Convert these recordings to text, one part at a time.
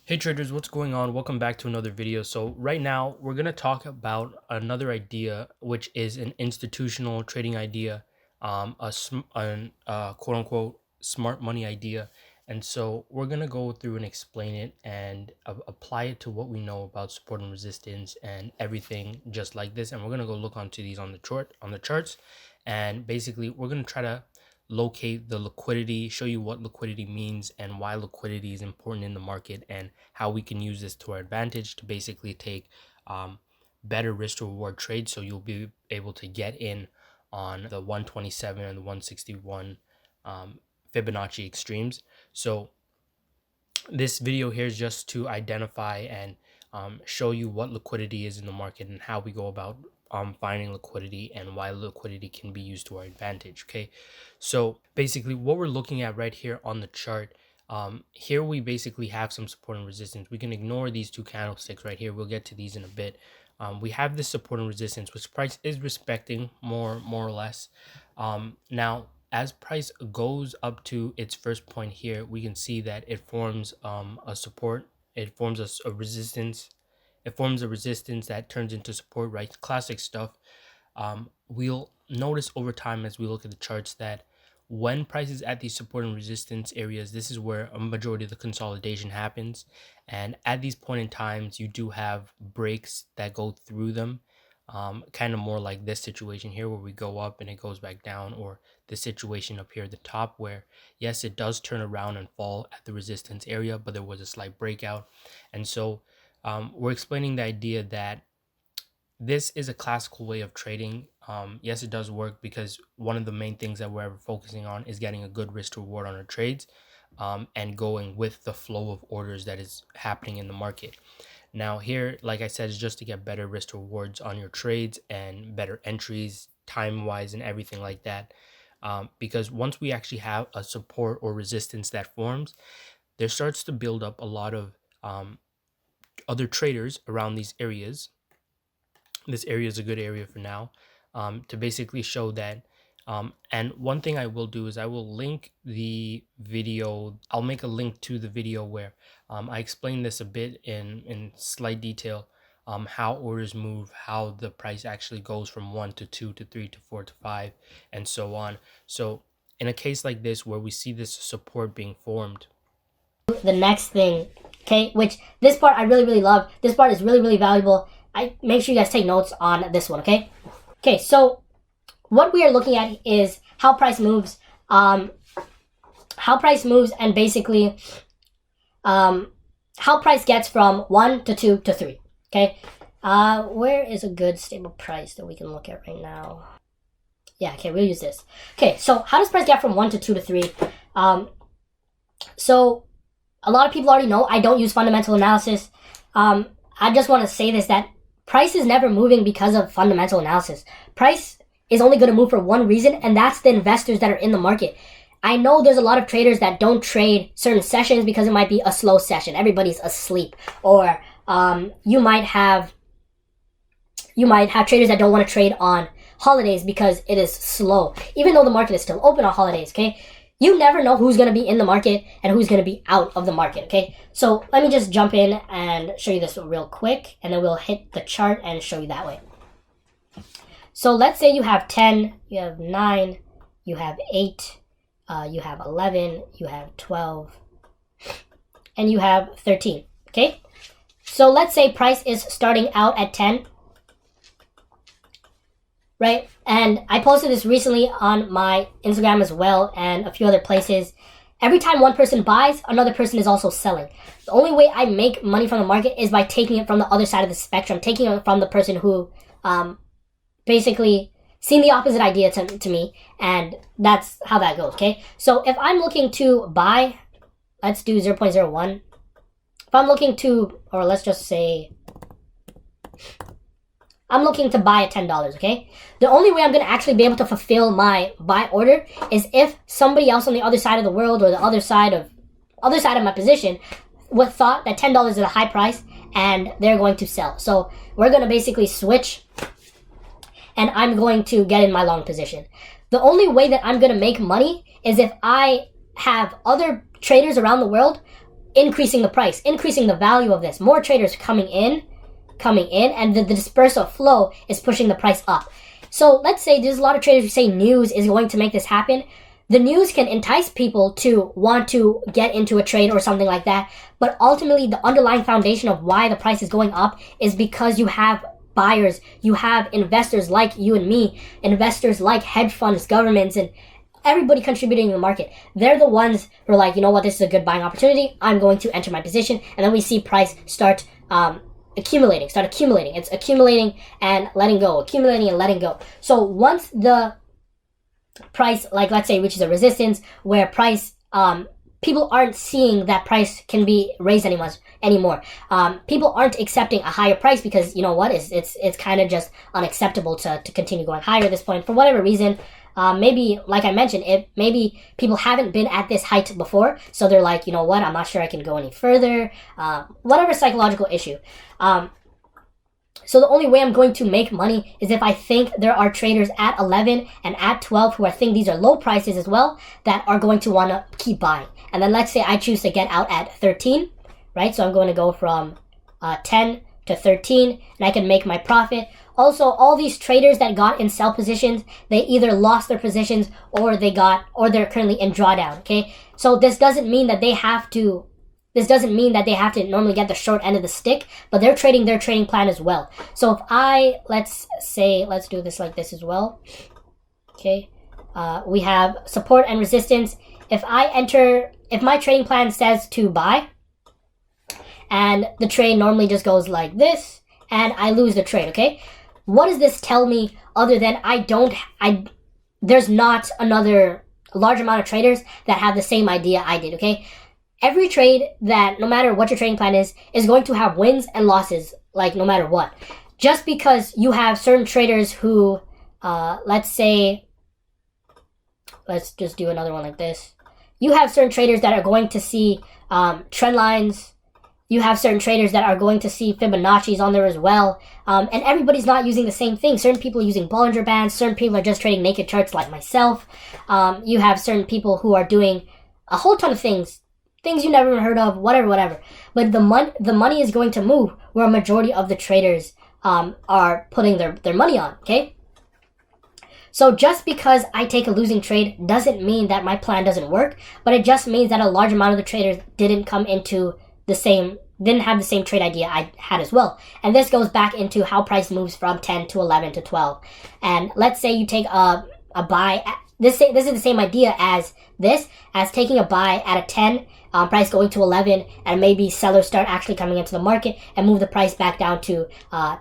Hey traders, what's going on? Welcome back to another video. So right now we're going to talk about another idea, which is an institutional trading idea, quote unquote smart money idea. And so we're going to go through and explain it and apply it to what we know about support and resistance and everything just like this. And we're going to go look onto these on the charts. And basically we're going to try to locate the liquidity, show you what liquidity means and why liquidity is important in the market and how we can use this to our advantage to basically take better risk to reward trades, so you'll be able to get in on the 127 and the 161 Fibonacci extremes. So this video here is just to identify and show you what liquidity is in the market and how we go about finding liquidity and why liquidity can be used to our advantage. Okay, so basically what we're looking at right here on the chart, here we basically have some support and resistance. We can ignore these two candlesticks right here. We'll get to these in a bit. We have this support and resistance, which price is respecting more or less. Now as price goes up to its first point here, we can see that it forms a support, it forms a resistance, it forms a resistance that turns into support, right? Classic stuff. We'll notice over time as we look at the charts that when price is at these support and resistance areas, this is where a majority of the consolidation happens. And at these point in times, you do have breaks that go through them. Kind of more like this situation here where we go up and it goes back down, or the situation up here at the top where yes, it does turn around and fall at the resistance area, but there was a slight breakout. And so we're explaining the idea that this is a classical way of trading. Yes, it does work because one of the main things that we're ever focusing on is getting a good risk to reward on our trades, and going with the flow of orders that is happening in the market. Now here, like I said, is just to get better risk to rewards on your trades and better entries time wise and everything like that. Because once we actually have a support or resistance that forms, there starts to build up a lot of other traders around these areas. This area is a good area for now, to basically show that. And one thing I will do is I will link the video. I'll make a link to the video where I explain this a bit in slight detail, how orders move, how the price actually goes from 1 to 2 to 3 to 4 to 5 and so on. So in a case like this where we see this support being formed, the next thing, okay, which this part I really love. This part is really valuable. I make sure you guys take notes on this one, okay? Okay, so what we are looking at is how price moves, and basically how price gets from 1 to 2 to 3, okay? Where is a good stable price that we can look at right now? Yeah, okay, we'll use this. Okay, so how does price get from 1 to 2 to 3? So a lot of people already know I don't use fundamental analysis. I just want to say this, that price is never moving because of fundamental analysis. Price is only going to move for one reason, and that's the investors that are in the market. I know there's a lot of traders that don't trade certain sessions because it might be a slow session. Everybody's asleep. Or you might have traders that don't want to trade on holidays because it is slow, even though the market is still open on holidays, okay? You never know who's going to be in the market and who's going to be out of the market, okay? So let me just jump in and show you this real quick, and then we'll hit the chart and show you that way. So let's say you have 10, you have 9, you have 8, you have 11, you have 12, and you have 13, okay? So let's say price is starting out at 10, right? And I posted this recently on my Instagram as well and a few other places. Every time one person buys, another person is also selling. The only way I make money from the market is by taking it from the other side of the spectrum, taking it from the person who basically seen the opposite idea to me, and that's how that goes, okay? So if I'm looking to buy, let's do 0.01. If I'm looking to, or let's just say, I'm looking to buy at $10, okay? The only way I'm going to actually be able to fulfill my buy order is if somebody else on the other side of the world or the other side of my position would thought that $10 is a high price and they're going to sell. So we're going to basically switch, and I'm going to get in my long position. The only way that I'm going to make money is if I have other traders around the world increasing the price, increasing the value of this. More traders coming in, and the dispersal flow is pushing the price up. So let's say there's a lot of traders who say news is going to make this happen. The news can entice people to want to get into a trade or something like that, but ultimately the underlying foundation of why the price is going up is because you have buyers, you have investors like you and me, investors like hedge funds, governments, and everybody contributing to the market. They're the ones who are like, you know what, this is a good buying opportunity, I'm going to enter my position, and then we see price start accumulating. It's accumulating and letting go, accumulating and letting go. So once the price, like let's say, reaches a resistance where price, people aren't seeing that price can be raised anymore. People aren't accepting a higher price because, you know what, it's kind of just unacceptable to continue going higher at this point for whatever reason. Maybe, like I mentioned, maybe people haven't been at this height before, so they're like, you know what, I'm not sure I can go any further. Whatever psychological issue. So the only way I'm going to make money is if I think there are traders at 11 and at 12 who I think these are low prices as well that are going to want to keep buying. And then let's say I choose to get out at 13, right? So I'm going to go from 10 to 13 and I can make my profit. Also, all these traders that got in sell positions, they either lost their positions or they're currently in drawdown, okay? So this doesn't mean that they have to normally get the short end of the stick, but they're trading their trading plan as well. So if let's do this like this as well. Okay. We have support and resistance. If my trading plan says to buy, and the trade normally just goes like this, and I lose the trade, okay? What does this tell me other than there's not another large amount of traders that have the same idea I did, okay? Every trade that, no matter what your trading plan is going to have wins and losses, like no matter what. Just because you have certain traders who, let's just do another one like this. You have certain traders that are going to see trend lines. You have certain traders that are going to see Fibonacci's on there as well. And everybody's not using the same thing. Certain people are using Bollinger Bands. Certain people are just trading naked charts like myself. You have certain people who are doing a whole ton of things you never even heard of, whatever. But the money is going to move where a majority of the traders are putting their money on, okay? So just because I take a losing trade doesn't mean that my plan doesn't work, but it just means that a large amount of the traders didn't have the same trade idea I had as well. And this goes back into how price moves from 10 to 11 to 12. And let's say you take a buy. This is the same idea as taking a buy at a 10, price going to 11, and maybe sellers start actually coming into the market and move the price back down to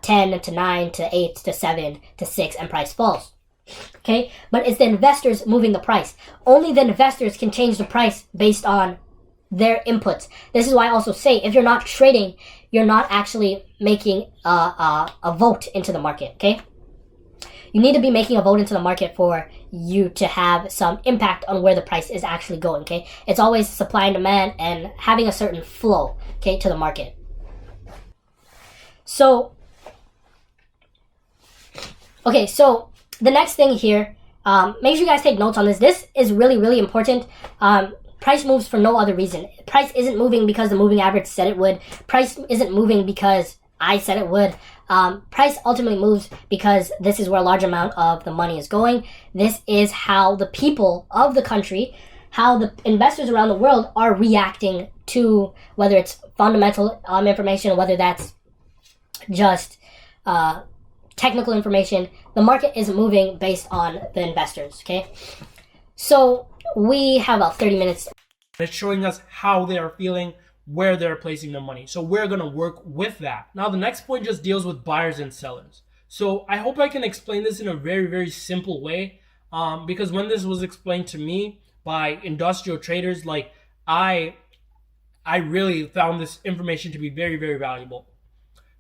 10 to 9 to 8 to 7 to 6, and price falls. Okay, but it's the investors moving the price. Only the investors can change the price based on their inputs. This is why I also say, if you're not trading, you're not actually making a vote into the market, okay? You need to be making a vote into the market for you to have some impact on where the price is actually going, okay? It's always supply and demand and having a certain flow, okay, to the market. So the next thing here, make sure you guys take notes on this. This is really, really important. Price moves for no other reason. Price isn't moving because the moving average said it would. Price isn't moving because I said it would. Price ultimately moves because this is where a large amount of the money is going. This is how the people of the country, how the investors around the world are reacting to, whether it's fundamental information, whether that's just technical information. The market is moving based on the investors, okay? So we have about 30 minutes. It's showing us how they are feeling, where they're placing their money. So we're going to work with that. Now, the next point just deals with buyers and sellers. So I hope I can explain this in a very, very simple way, because when this was explained to me by industrial traders, like I really found this information to be very, very valuable.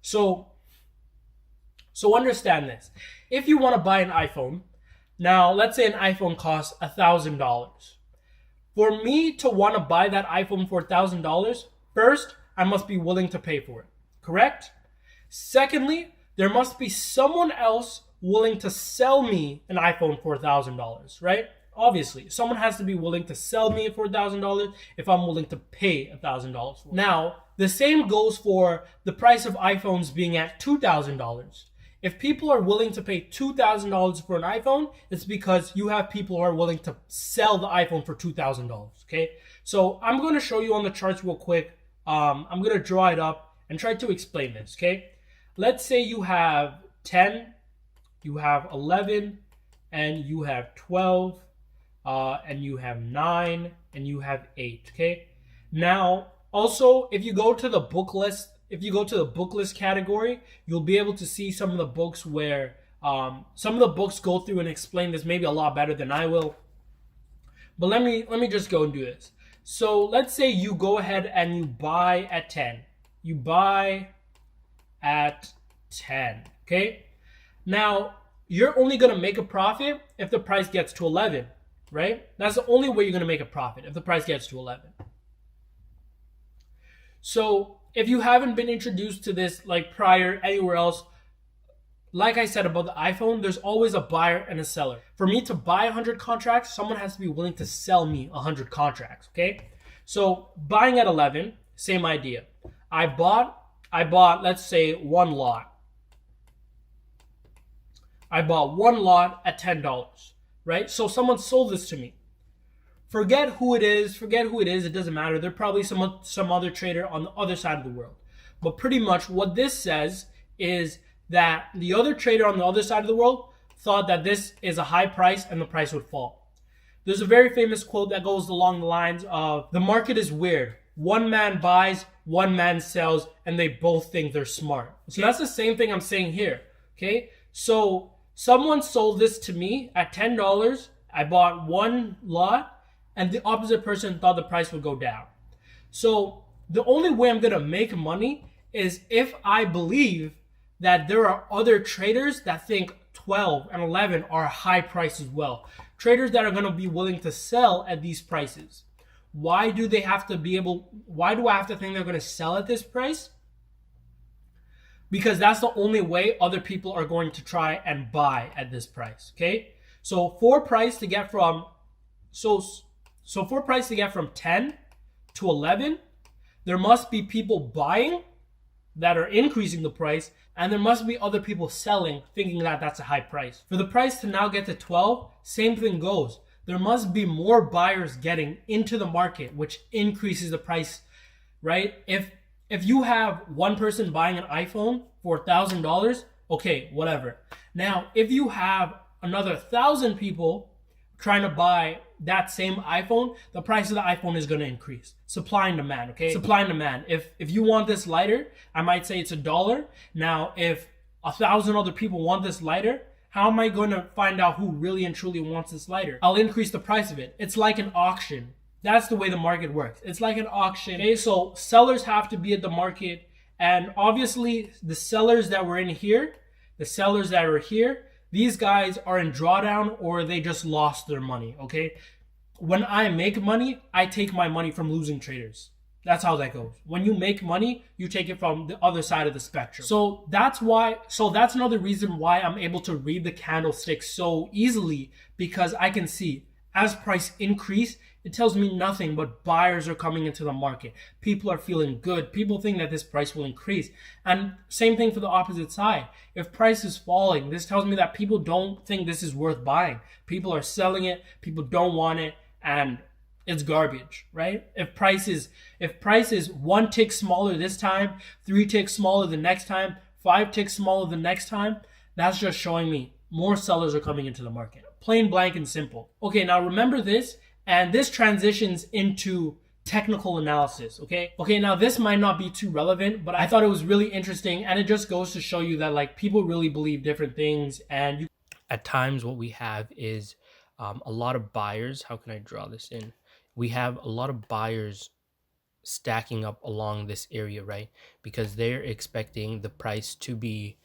So understand this. If you want to buy an iPhone, now let's say an iPhone costs $1,000. For me to want to buy that iPhone for $1,000, first, I must be willing to pay for it, correct? Secondly, there must be someone else willing to sell me an iPhone for $1,000, right? Obviously, someone has to be willing to sell me for $1,000 if I'm willing to pay $1,000 for it. Now, the same goes for the price of iPhones being at $2,000. If people are willing to pay $2,000 for an iPhone, it's because you have people who are willing to sell the iPhone for $2,000. Okay, so I'm going to show you on the charts real quick. I'm going to draw it up and try to explain this. Okay, let's say you have 10, you have 11, and you have 12, and you have 9, and you have 8. Okay, now also if you go to the book list, if you go to the book list category, you'll be able to see some of the books where some of the books go through and explain this maybe a lot better than I will. But let me just go and do this. So let's say you go ahead and you buy at 10. You buy at 10. Okay? Now, you're only going to make a profit if the price gets to 11, right? That's the only way you're going to make a profit, if the price gets to 11. So if you haven't been introduced to this like prior anywhere else, like I said about the iPhone, there's always a buyer and a seller. For me to buy 100 contracts, someone has to be willing to sell me 100 contracts, okay? So buying at 11, same idea. I bought, let's say, one lot. I bought one lot at $10, right? So someone sold this to me. Forget who it is, it doesn't matter. They're probably some other trader on the other side of the world. But pretty much what this says is that the other trader on the other side of the world thought that this is a high price and the price would fall. There's a very famous quote that goes along the lines of, the market is weird. One man buys, one man sells, and they both think they're smart. So that's the same thing I'm saying here, okay? So someone sold this to me at $10. I bought one lot, and the opposite person thought the price would go down. So the only way I'm going to make money is if I believe that there are other traders that think 12 and 11 are a high price as well. Traders that are going to be willing to sell at these prices. Why do I have to think they're going to sell at this price? Because that's the only way other people are going to try and buy at this price, okay? So for price to get from 10 to 11, there must be people buying that are increasing the price, and there must be other people selling thinking that that's a high price. For the price to now get to 12, same thing goes. There must be more buyers getting into the market, which increases the price, right? If you have one person buying an iPhone for $1,000, okay, whatever. Now, if you have another 1,000 people trying to buy that same iPhone, the price of the iPhone is going to increase. Supply and demand, okay? Supply and demand. If you want this lighter, I might say it's $1. Now, if 1,000 other people want this lighter, how am I going to find out who really and truly wants this lighter? I'll increase the price of it. It's like an auction. That's the way the market works. It's like an auction. Okay, so sellers have to be at the market, and obviously the sellers that were in here, the sellers that are here, these guys are in drawdown or they just lost their money, okay? When I make money, I take my money from losing traders. That's how that goes. When you make money, you take it from the other side of the spectrum. So that's another reason why I'm able to read the candlestick so easily, because I can see as price increase, it tells me nothing but buyers are coming into the market. People are feeling good. People think that this price will increase. And same thing for the opposite side. If price is falling, this tells me that people don't think this is worth buying. People are selling it. People don't want it. And it's garbage, right? If price is 1 tick smaller this time, 3 ticks smaller the next time, 5 ticks smaller the next time, that's just showing me more sellers are coming into the market. Plain, blank, and simple. Okay, now remember this, and this transitions into technical analysis, okay? Okay, now this might not be too relevant, but I thought it was really interesting, and it just goes to show you that like people really believe different things, and At times what we have is a lot of buyers. How can I draw this in? We have a lot of buyers stacking up along this area, right? Because they're expecting the price to be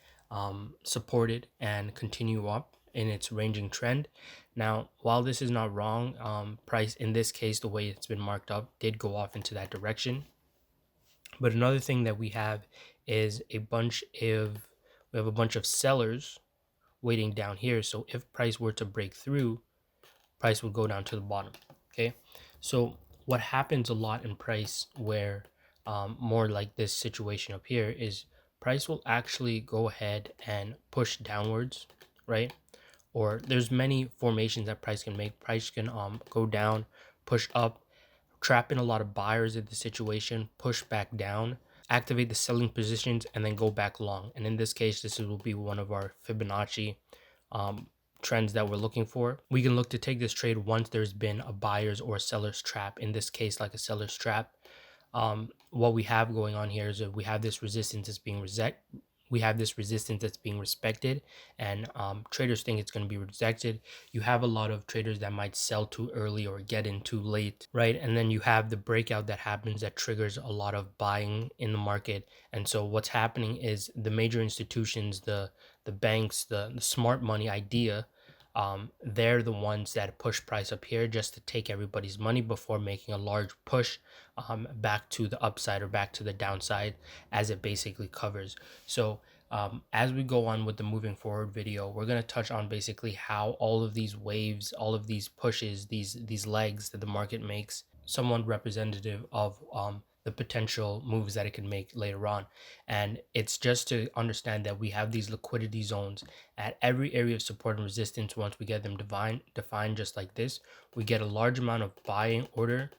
supported and continue up in its ranging trend. Now, while this is not wrong, price in this case, the way it's been marked up, did go off into that direction. But another thing that we have is we have a bunch of sellers waiting down here. So if price were to break through, price would go down to the bottom. Okay, so what happens a lot in price where more like this situation up here is price will actually go ahead and push downwards, right? Or there's many formations that price can make. Price can go down, push up, trap in a lot of buyers in the situation, push back down, activate the selling positions, and then go back long. And in this case, this will be one of our Fibonacci um, trends that we're looking for. We can look to take this trade once there's been a buyer's or a seller's trap. In this case, like a seller's trap. What we have going on here is that we have this resistance that's being respected, and traders think it's going to be rejected. You have a lot of traders that might sell too early or get in too late, right? And then you have the breakout that happens that triggers a lot of buying in the market. And so what's happening is the major institutions, the banks, the smart money idea, they're the ones that push price up here just to take everybody's money before making a large push back to the upside or back to the downside as it basically covers. So as we go on with the moving forward video, we're going to touch on basically how all of these waves, all of these pushes, these legs that the market makes, somewhat representative of the potential moves that it can make later on. And it's just to understand that we have these liquidity zones at every area of support and resistance. Once we get them defined just like this, we get a large amount of buying order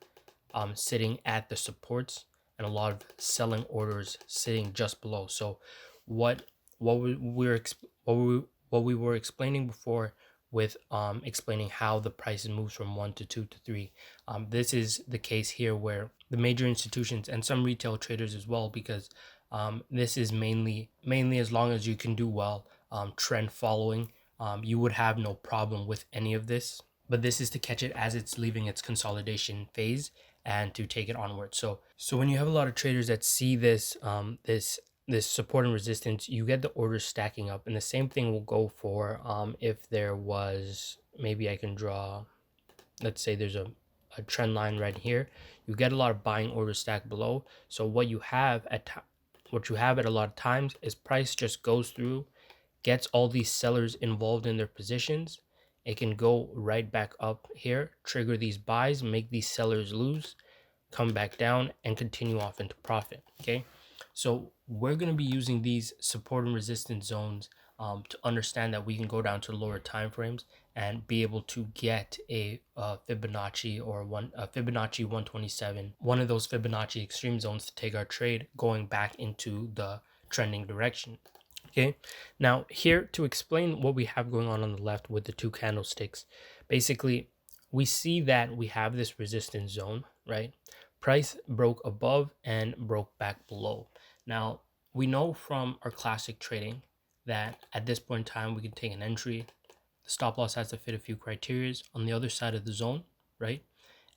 sitting at the supports and a lot of selling orders sitting just below. So what we were explaining before with explaining how the prices moves from 1 to 2 to 3, this is the case here where the major institutions and some retail traders as well, because this is mainly as long as you can do well trend following, you would have no problem with any of this. But this is to catch it as it's leaving its consolidation phase and to take it onward. So when you have a lot of traders that see this this support and resistance, you get the orders stacking up. And the same thing will go for if there was, maybe I can draw, let's say there's a trend line right here. You get a lot of buying orders stacked below. So what you have at a lot of times is price just goes through, gets all these sellers involved in their positions. It can go right back up here, trigger these buys, make these sellers lose, come back down, and continue off into profit. Okay, so we're going to be using these support and resistance zones to understand that we can go down to lower time frames and be able to get a Fibonacci or a Fibonacci 127, one of those Fibonacci extreme zones to take our trade going back into the trending direction. Okay, now here to explain what we have going on the left with the two candlesticks, basically we see that we have this resistance zone, right? Price broke above and broke back below. Now we know from our classic trading that at this point in time we can take an entry. The stop loss has to fit a few criteria on the other side of the zone, right?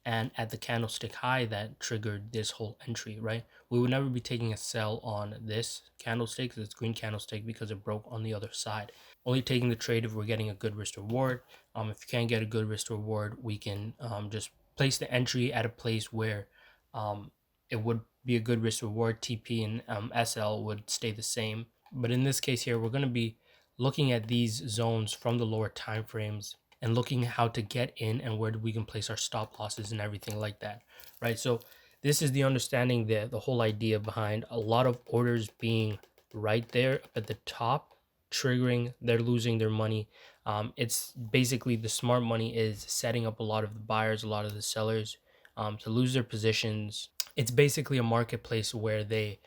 And at the candlestick high that triggered this whole entry, right? We would never be taking a sell on this candlestick, this green candlestick, because it broke on the other side. Only taking the trade if we're getting a good risk reward. If you can't get a good risk reward, we can just place the entry at a place where it would be a good risk reward. TP and SL would stay the same. But in this case here, we're going to be looking at these zones from the lower time frames and looking how to get in and where we can place our stop losses and everything like that, right? So this is the understanding, the whole idea behind a lot of orders being right there at the top, triggering, they're losing their money. It's basically the smart money is setting up a lot of the buyers, a lot of the sellers to lose their positions. It's basically a marketplace where they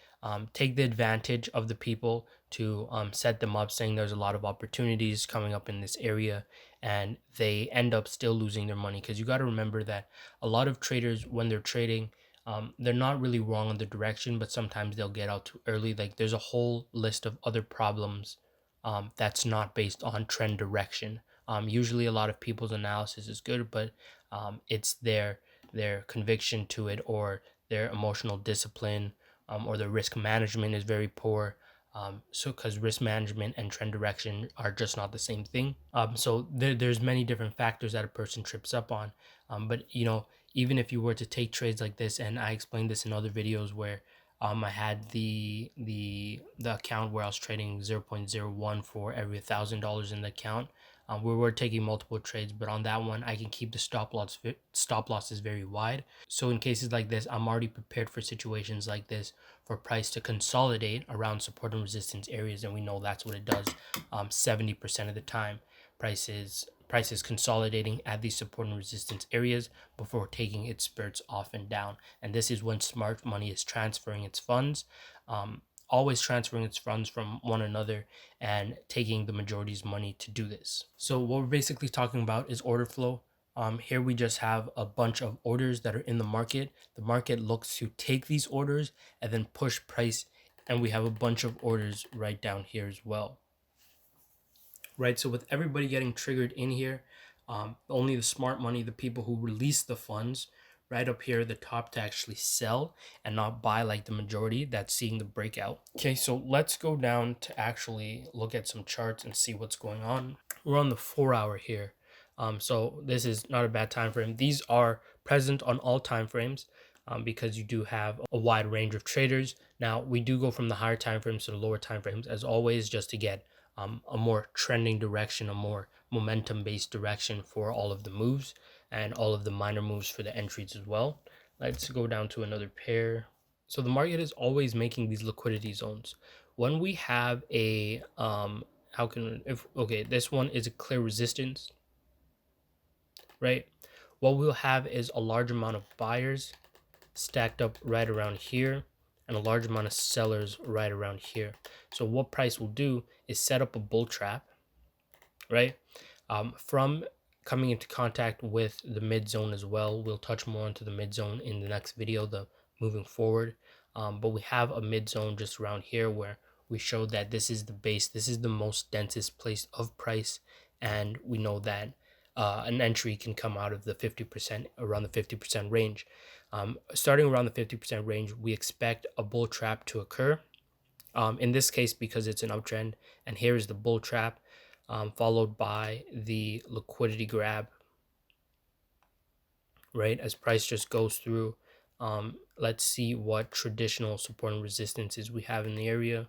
take the advantage of the people to set them up, saying there's a lot of opportunities coming up in this area, and they end up still losing their money. Because you got to remember that a lot of traders, when they're trading, they're not really wrong on the direction, but sometimes they'll get out too early. Like there's a whole list of other problems that's not based on trend direction. Usually a lot of people's analysis is good, but it's their conviction to it, or their emotional discipline, or their risk management is very poor. So because risk management and trend direction are just not the same thing. So there's many different factors that a person trips up on. But even if you were to take trades like this, and I explained this in other videos where I had the account where I was trading 0.01 for every $1,000 in the account. We were taking multiple trades, but on that one, I can keep the stop losses very wide. So in cases like this, I'm already prepared for situations like this for price to consolidate around support and resistance areas, and we know that's what it does. 70% of the time, prices consolidating at these support and resistance areas before taking its spurts off and down. And this is when smart money is transferring its funds. Always transferring its funds from one another and taking the majority's money to do this. So what we're basically talking about is order flow. Here we just have a bunch of orders that are in the market. The market looks to take these orders and then push price, and we have a bunch of orders right down here as well. Right, so with everybody getting triggered in here, only the smart money, the people who release the funds, right up here at the top to actually sell and not buy like the majority that's seeing the breakout. Okay, so let's go down to actually look at some charts and see what's going on. We're on the 4 hour here. So this is not a bad time frame. These are present on all time frames because you do have a wide range of traders. Now we do go from the higher time frames to the lower time frames as always, just to get a more trending direction, a more momentum based direction for all of the moves and all of the minor moves for the entries as well. Let's go down to another pair. So the market is always making these liquidity zones. When we have a this one is a clear resistance, right? What we'll have is a large amount of buyers stacked up right around here and a large amount of sellers right around here. So what price will do is set up a bull trap, right? From coming into contact with the mid zone as well. We'll touch more into the mid zone in the next video, the moving forward. But we have a mid zone just around here where we showed that this is the base, this is the most densest place of price, and we know that an entry can come out of the 50%, around the 50% range. Starting around the 50% range, we expect a bull trap to occur. In this case, because it's an uptrend, and here is the bull trap, followed by the liquidity grab, right? As price just goes through. Let's see what traditional support and resistances we have in the area.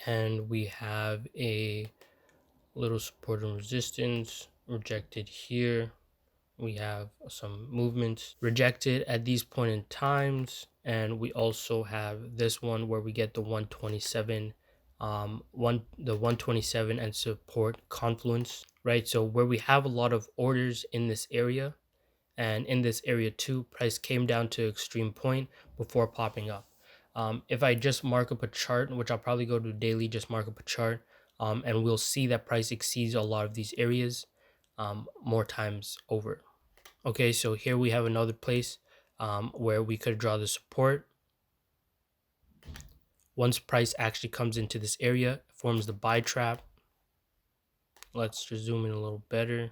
And we have a little support and resistance rejected here. We have some movements rejected at these point in times, and we also have this one where we get the 127 the 127 and support confluence, right? So where we have a lot of orders in this area, and in this area too, price came down to extreme point before popping up. If I just mark up a chart, which I'll probably go to daily, just mark up a chart, and we'll see that price exceeds a lot of these areas more times over. Okay, so here we have another place where we could draw the support. Once price actually comes into this area, forms the buy trap. Let's just zoom in a little better.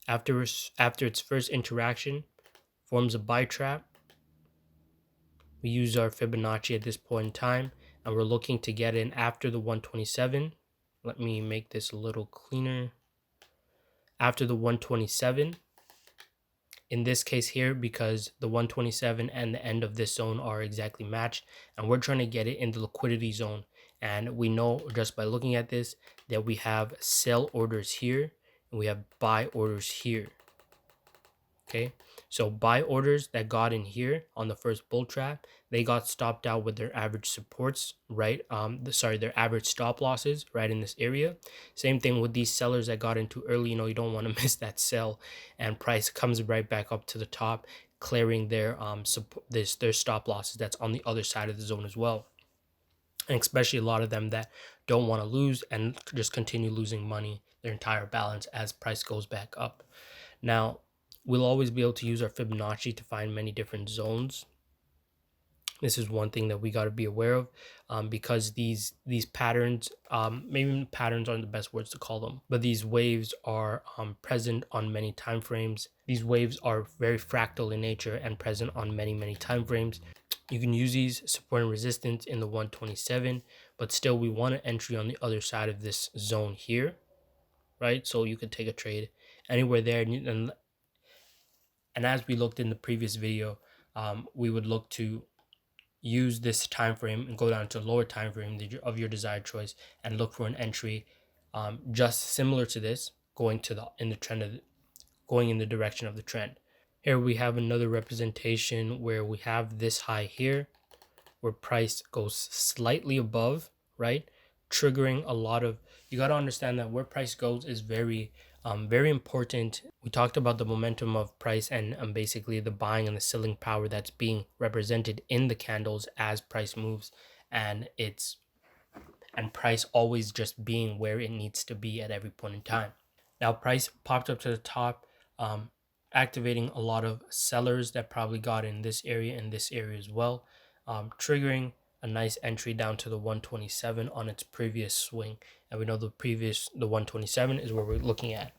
After its first interaction, forms a buy trap. We use our Fibonacci at this point in time, and we're looking to get in after the 127. Let me make this a little cleaner. After the 127, in this case here, because the 127 and the end of this zone are exactly matched, and we're trying to get it in the liquidity zone. And we know just by looking at this that we have sell orders here and we have buy orders here. Okay, so buy orders that got in here on the first bull trap, they got stopped out with their average supports, right? Their average stop losses right in this area. Same thing with these sellers that got into early. You don't want to miss that sell, and price comes right back up to the top, clearing their their stop losses that's on the other side of the zone as well. And especially a lot of them that don't want to lose and just continue losing money, their entire balance, as price goes back up. Now, we'll always be able to use our Fibonacci to find many different zones. This is one thing that we got to be aware of, because these patterns, maybe patterns aren't the best words to call them, but these waves are present on many time frames. These waves are very fractal in nature and present on many time frames. You can use these support and resistance in the 127, but still we want an entry on the other side of this zone here, right? So you could take a trade anywhere there, and as we looked in the previous video, we would look to use this time frame and go down to a lower time frame of your desired choice and look for an entry just similar to this, going to the in the trend of going in the direction of the trend. Here we have another representation where we have this high here where price goes slightly above, right? Triggering a lot of, you got to understand that where price goes is very important. We talked about the momentum of price and basically the buying and the selling power that's being represented in the candles as price moves, and price always just being where it needs to be at every point in time. Now price popped up to the top, activating a lot of sellers that probably got in this area and this area as well, triggering a nice entry down to the 127 on its previous swing. And we know the 127 is where we're looking at.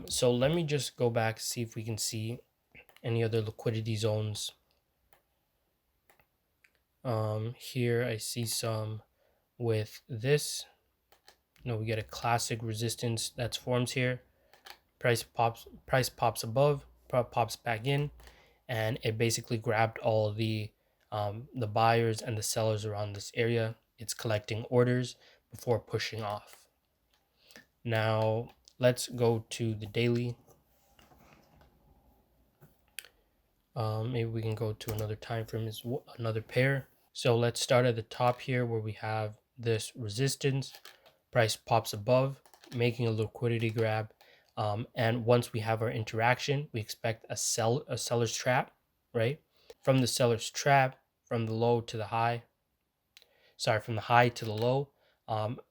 So let me just go back, see if we can see any other liquidity zones. Here I see some with this. We get a classic resistance that's forms here. Price pops above, pops back in, and it basically grabbed all the buyers and the sellers around this area. It's collecting orders before pushing off. Now let's go to the daily. Maybe we can go to another time frame, is another pair. So let's start at the top here where we have this resistance. Price pops above, making a liquidity grab. And once we have our interaction, we expect a seller's trap, right? From the seller's trap, from the low to the high, from the high to the low,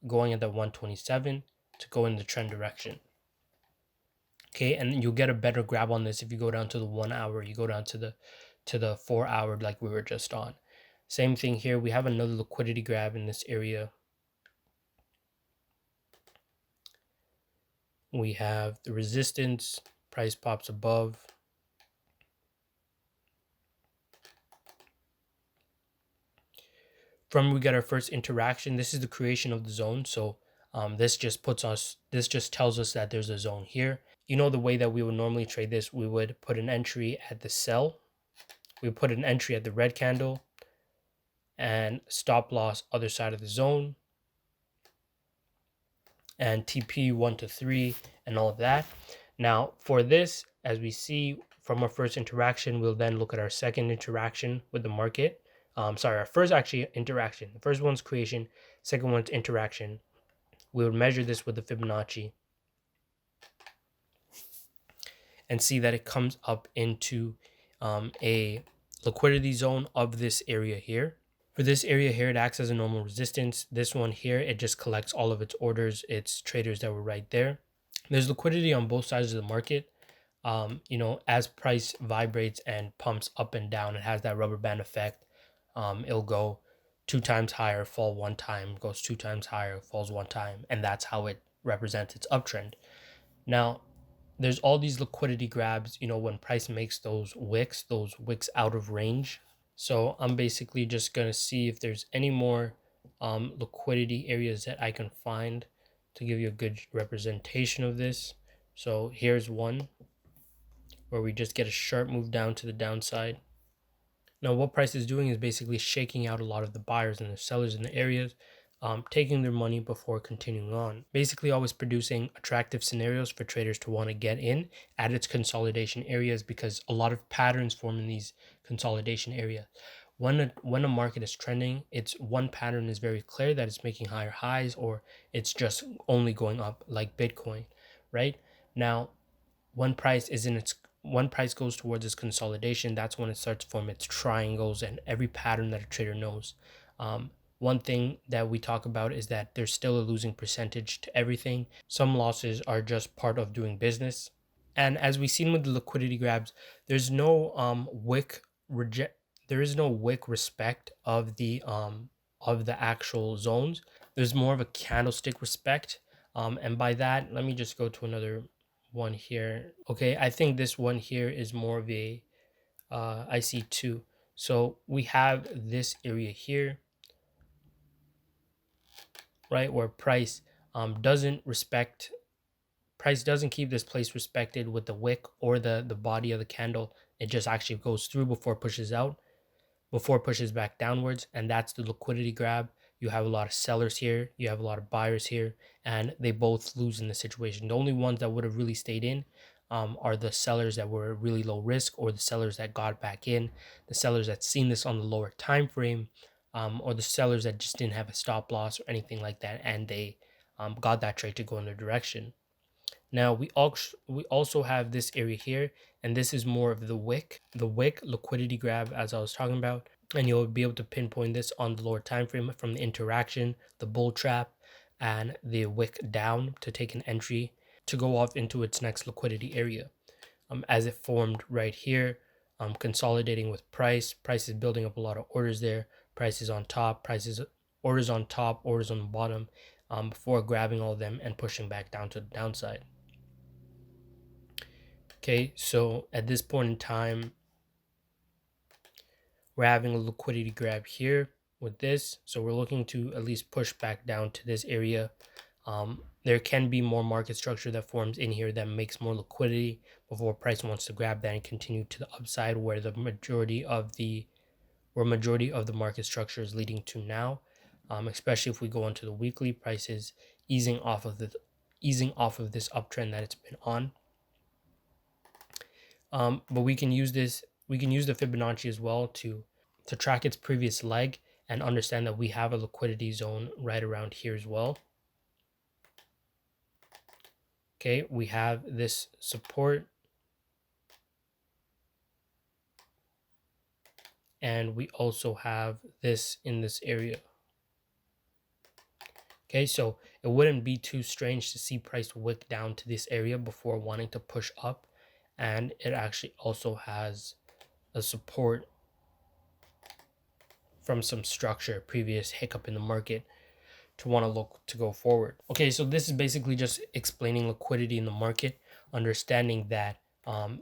going at the 127 to go in the trend direction. Okay, and you'll get a better grab on this if you go down to the 1 hour, you go down to the 4 hour like we were just on. Same thing here. We have another liquidity grab in this area. We have the resistance, price pops above. From we get our first interaction, this is the creation of the zone. So this just tells us that there's a zone here. The way that we would normally trade this, we would put an entry at the sell. We would put an entry at the red candle and stop loss other side of the zone and TP 1 to 3 and all of that. Now for this, as we see from our first interaction, we'll then look at our second interaction with the market. Our first interaction. The first one's creation, second one's interaction. We would measure this with the Fibonacci and see that it comes up into a liquidity zone of this area here. For this area here, it acts as a normal resistance. This one here, it just collects all of its orders, its traders that were right there. There's liquidity on both sides of the market. As price vibrates and pumps up and down, it has that rubber band effect. It'll go 2 times higher, fall 1 time, goes 2 times higher, falls 1 time, and that's how it represents its uptrend. Now, there's all these liquidity grabs, when price makes those wicks out of range. So I'm basically just going to see if there's any more liquidity areas that I can find to give you a good representation of this. So here's one where we just get a sharp move down to the downside. Now what price is doing is basically shaking out a lot of the buyers and the sellers in the areas, taking their money before continuing on. Basically always producing attractive scenarios for traders to want to get in at its consolidation areas, because a lot of patterns form in these consolidation areas. When a market is trending, it's one pattern is very clear, that it's making higher highs or it's just only going up, like Bitcoin, right? Now, when price goes towards its consolidation, that's when it starts to form its triangles and every pattern that a trader knows. One thing that we talk about is that there's still a losing percentage to everything. Some losses are just part of doing business. And as we've seen with the liquidity grabs, there's no wick respect of the actual zones. There's more of a candlestick respect. And by that, let me just go to another one here. Okay, I think this one here is more of a IC2. So we have this area here, right, where price doesn't keep this place respected with the wick or the body of the candle. It just actually goes through before it pushes out. before it pushes back downwards, and that's the liquidity grab. You have a lot of sellers here, you have a lot of buyers here, and they both lose in the situation. The only ones that would have really stayed in are the sellers that were really low risk, or the sellers that got back in, the sellers that seen this on the lower time frame, or the sellers that just didn't have a stop loss or anything like that, and they got that trade to go in their direction. Now we also have this area here, and this is more of the wick liquidity grab, as I was talking about, and you'll be able to pinpoint this on the lower time frame from the interaction, the bull trap, and the wick down to take an entry to go off into its next liquidity area. As it formed right here, consolidating with price. Price is building up a lot of orders there. Price is on top. Orders on top, orders on the bottom, before grabbing all of them and pushing back down to the downside. Okay, so at this point in time, we're having a liquidity grab here with this. So we're looking to at least push back down to this area. There can be more market structure that forms in here that makes more liquidity before price wants to grab that and continue to the upside, where the majority of the market structure is leading to now. Especially if we go into the weekly, prices easing off of this uptrend that it's been on. But we can use this. We can use the Fibonacci as well to track its previous leg and understand that we have a liquidity zone right around here as well. Okay, we have this support, and we also have this in this area. Okay, so it wouldn't be too strange to see price wick down to this area before wanting to push up, and it actually also has a support from some structure, previous hiccup in the market, to want to look to go forward. Okay, so this is basically just explaining liquidity in the market, understanding that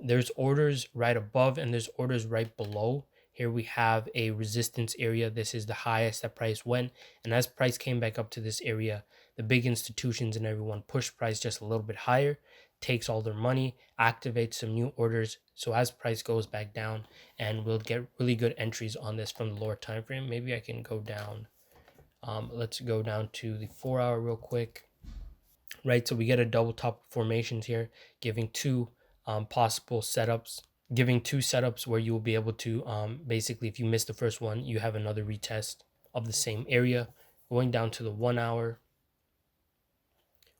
there's orders right above and there's orders right below. Here we have a resistance area. This is the highest that price went, and as price came back up to this area, the big institutions and everyone pushed price just a little bit higher, takes all their money, activates some new orders. So as price goes back down, and we'll get really good entries on this from the lower time frame. Maybe I can go down. Let's go down to the 4 hour real quick. Right, so we get a double top formations here, giving two possible setups, where you will be able to basically, if you miss the first one, you have another retest of the same area. Going down to the 1 hour,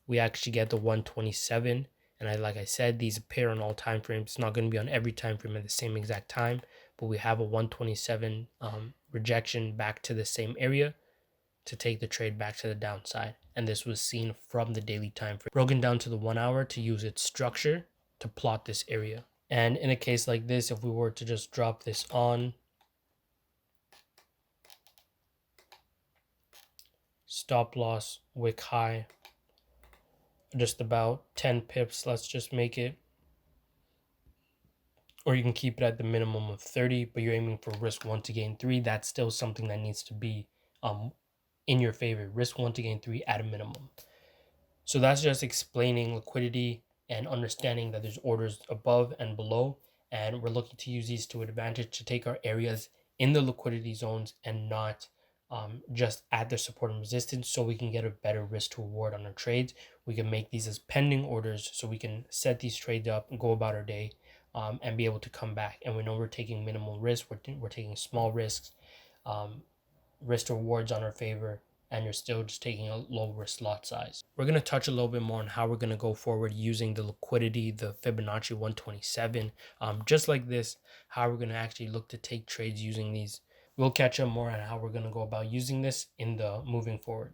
we actually get the 127, and like I said, these appear on all time frames. It's not going to be on every time frame at the same exact time, but we have a 127 rejection back to the same area to take the trade back to the downside, and this was seen from the daily time frame, broken down to the 1 hour to use its structure to plot this area. And in a case like this, if we were to just drop this on, stop loss, wick high, just about 10 pips, let's just make it, or you can keep it at the minimum of 30, but you're aiming for risk 1 to gain 3. That's still something that needs to be in your favor. Risk 1 to gain 3 at a minimum. So that's just explaining liquidity and understanding that there's orders above and below, and we're looking to use these to advantage to take our areas in the liquidity zones and not just at their support and resistance, so we can get a better risk to reward on our trades. We can make these as pending orders, so we can set these trades up and go about our day, and be able to come back. And we know we're taking minimal risk, we're taking small risks, risk to rewards on our favor, and you're still just taking a low risk lot size. We're going to touch a little bit more on how we're going to go forward using the liquidity, the Fibonacci 127, just like this, how we're going to actually look to take trades using these. We'll catch up more on how we're going to go about using this in the moving forward.